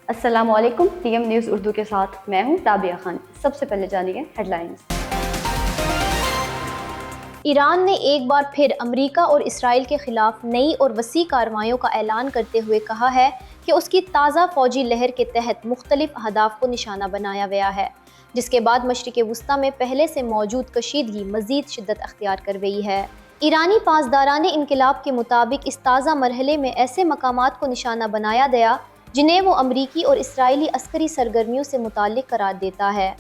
السلام علیکم، T M news Urdu کے ساتھ میں ہوں رابعہ خان۔ سب سے پہلے جانیے ہیڈ لائنز۔ ایران نے ایک بار پھر امریکہ اور اسرائیل کے خلاف نئی اور وسیع کارروائیوں کا اعلان کرتے ہوئے کہا ہے کہ اس کی تازہ فوجی لہر کے تحت مختلف اہداف کو نشانہ بنایا گیا ہے، جس کے بعد مشرق وسطیٰ میں پہلے سے موجود کشیدگی مزید شدت اختیار کر گئی ہے۔ ایرانی پاسداران انقلاب کے مطابق اس تازہ مرحلے میں ایسے مقامات کو نشانہ بنایا گیا جنہیں وہ امریکی اور اسرائیلی عسکری سرگرمیوں سے متعلق قرار دیتا ہے۔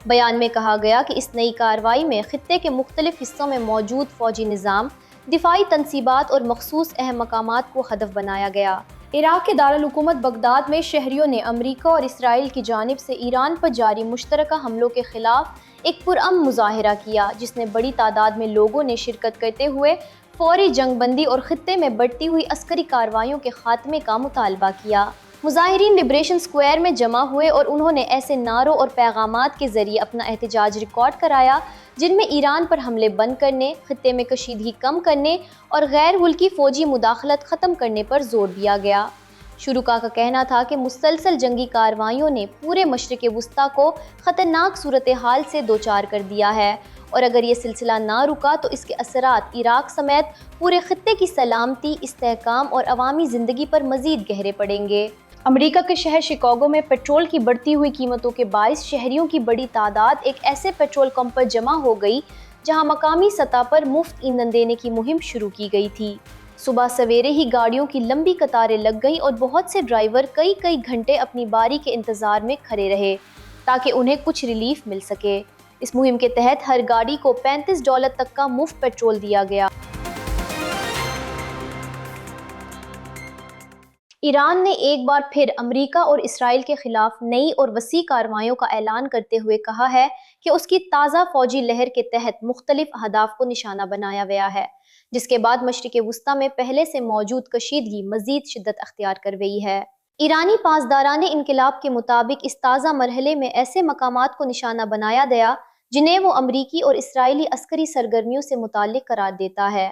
بیان میں کہا گیا کہ اس نئی کارروائی میں خطے کے مختلف حصوں میں موجود فوجی نظام، دفاعی تنصیبات اور مخصوص اہم مقامات کو ہدف بنایا گیا۔ عراق کے دارالحکومت بغداد میں شہریوں نے امریکہ اور اسرائیل کی جانب سے ایران پر جاری مشترکہ حملوں کے خلاف ایک پرامن مظاہرہ کیا، جس میں بڑی تعداد میں لوگوں نے شرکت کرتے ہوئے فوری جنگ بندی اور خطے میں بڑھتی ہوئی عسکری کارروائیوں کے خاتمے کا مطالبہ کیا۔ مظاہرین لبریشن سکوائر میں جمع ہوئے اور انہوں نے ایسے نعروں اور پیغامات کے ذریعے اپنا احتجاج ریکارڈ کرایا جن میں ایران پر حملے بند کرنے، خطے میں کشیدگی کم کرنے اور غیر ملکی فوجی مداخلت ختم کرنے پر زور دیا گیا۔ شرکاء کا کہنا تھا کہ مسلسل جنگی کارروائیوں نے پورے مشرق وسطیٰ کو خطرناک صورتحال سے دوچار کر دیا ہے، اور اگر یہ سلسلہ نہ رکا تو اس کے اثرات عراق سمیت پورے خطے کی سلامتی، استحکام اور عوامی زندگی پر مزید گہرے پڑیں گے۔ امریکہ کے شہر شکاگو میں پیٹرول کی بڑھتی ہوئی قیمتوں کے باعث شہریوں کی بڑی تعداد ایک ایسے پیٹرول پمپ پر جمع ہو گئی جہاں مقامی سطح پر مفت ایندھن دینے کی مہم شروع کی گئی تھی۔ صبح سویرے ہی گاڑیوں کی لمبی قطاریں لگ گئیں اور بہت سے ڈرائیور کئی گھنٹے اپنی باری کے انتظار میں کھڑے رہے تاکہ انہیں کچھ ریلیف مل سکے۔ اس مہم کے تحت ہر گاڑی کو $35 تک کا مفت پیٹرول دیا گیا۔ ایران نے ایک بار پھر امریکہ اور اسرائیل کے خلاف نئی اور وسیع کارروائیوں کا اعلان کرتے ہوئے کہا ہے کہ اس کی تازہ فوجی لہر کے تحت مختلف اہداف کو نشانہ بنایا گیا ہے، جس کے بعد مشرق وسطیٰ میں پہلے سے موجود کشیدگی مزید شدت اختیار کر گئی ہے۔ ایرانی پاسداران انقلاب کے مطابق اس تازہ مرحلے میں ایسے مقامات کو نشانہ بنایا گیا جنہیں وہ امریکی اور اسرائیلی عسکری سرگرمیوں سے متعلق قرار دیتا ہے۔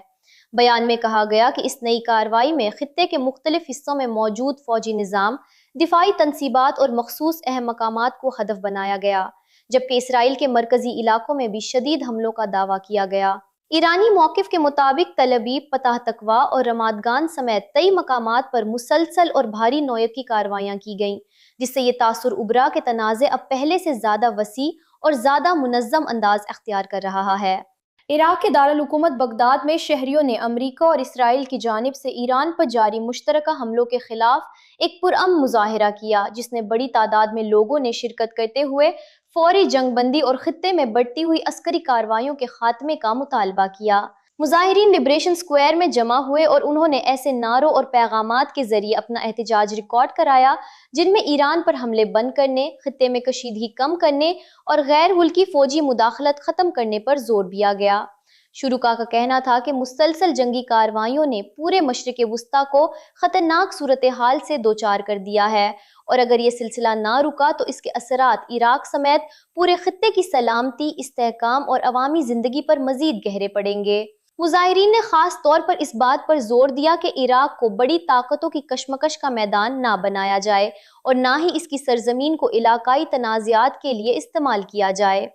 بیان میں کہا گیا کہ اس نئی کارروائی میں خطے کے مختلف حصوں میں موجود فوجی نظام، دفاعی تنصیبات اور مخصوص اہم مقامات کو ہدف بنایا گیا، جبکہ اسرائیل کے مرکزی علاقوں میں بھی شدید حملوں کا دعویٰ کیا گیا۔ ایرانی موقف کے مطابق تل ابیب، پتح تقوا اور رماد گان سمیت کئی مقامات پر مسلسل اور بھاری نوعیت کی کارروائیاں کی گئیں، جس سے یہ تاثر ابھرا کہ تنازع اب پہلے سے زیادہ وسیع اور زیادہ منظم انداز اختیار کر رہا ہے۔ عراق کے دارالحکومت بغداد میں شہریوں نے امریکہ اور اسرائیل کی جانب سے ایران پر جاری مشترکہ حملوں کے خلاف ایک پرامن مظاہرہ کیا، جس میں بڑی تعداد میں لوگوں نے شرکت کرتے ہوئے فوری جنگ بندی اور خطے میں بڑھتی ہوئی عسکری کارروائیوں کے خاتمے کا مطالبہ کیا۔ مظاہرین لبریشن سکوائر میں جمع ہوئے اور انہوں نے ایسے نعروں اور پیغامات کے ذریعے اپنا احتجاج ریکارڈ کرایا جن میں ایران پر حملے بند کرنے، خطے میں کشیدگی کم کرنے اور غیر ملکی فوجی مداخلت ختم کرنے پر زور دیا گیا۔ شرکاء کا کہنا تھا کہ مسلسل جنگی کارروائیوں نے پورے مشرق وسطیٰ کو خطرناک صورتحال سے دوچار کر دیا ہے، اور اگر یہ سلسلہ نہ رکا تو اس کے اثرات عراق سمیت پورے خطے کی سلامتی، استحکام اور عوامی زندگی پر مزید گہرے پڑیں گے۔ مظاہرین نے خاص طور پر اس بات پر زور دیا کہ عراق کو بڑی طاقتوں کی کشمکش کا میدان نہ بنایا جائے اور نہ ہی اس کی سرزمین کو علاقائی تنازعات کے لیے استعمال کیا جائے۔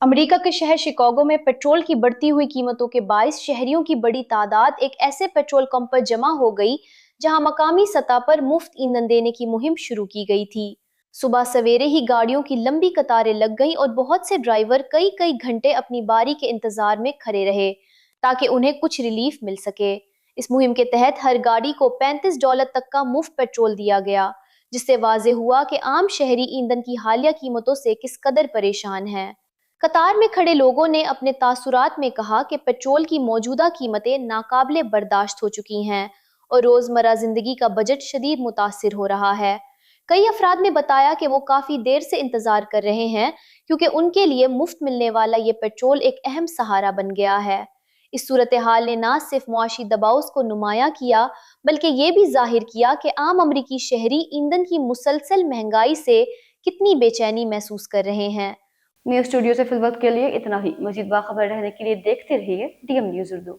امریکہ کے شہر شکاگو میں پیٹرول کی بڑھتی ہوئی قیمتوں کے باعث شہریوں کی بڑی تعداد ایک ایسے پیٹرول پمپ پر جمع ہو گئی جہاں مقامی سطح پر مفت ایندھن دینے کی مہم شروع کی گئی تھی۔ صبح سویرے ہی گاڑیوں کی لمبی قطاریں لگ گئیں اور بہت سے ڈرائیور کئی گھنٹے اپنی باری کے انتظار میں کھڑے رہے تاکہ انہیں کچھ ریلیف مل سکے۔ اس مہم کے تحت ہر گاڑی کو $35 تک کا مفت پیٹرول دیا گیا، جس سے واضح ہوا کہ عام شہری ایندھن کی حالیہ قیمتوں سے کس قدر پریشان ہیں۔ قطار میں کھڑے لوگوں نے اپنے تاثرات میں کہا کہ پیٹرول کی موجودہ قیمتیں ناقابل برداشت ہو چکی ہیں اور روزمرہ زندگی کا بجٹ شدید متاثر ہو رہا ہے۔ کئی افراد نے بتایا کہ وہ کافی دیر سے انتظار کر رہے ہیں کیونکہ ان کے لیے مفت ملنے والا یہ پیٹرول ایک اہم سہارا بن گیا ہے۔ اس صورتحال نے نہ صرف معاشی دباؤ کو نمایاں کیا بلکہ یہ بھی ظاہر کیا کہ عام امریکی شہری ایندھن کی مسلسل مہنگائی سے کتنی بے چینی محسوس کر رہے ہیں۔ نیوز اسٹوڈیو سے فی الوقت کے لیے اتنا ہی۔ مزید باخبر رہنے کے لیے دیکھتے رہیے ٹی ایم نیوز اردو۔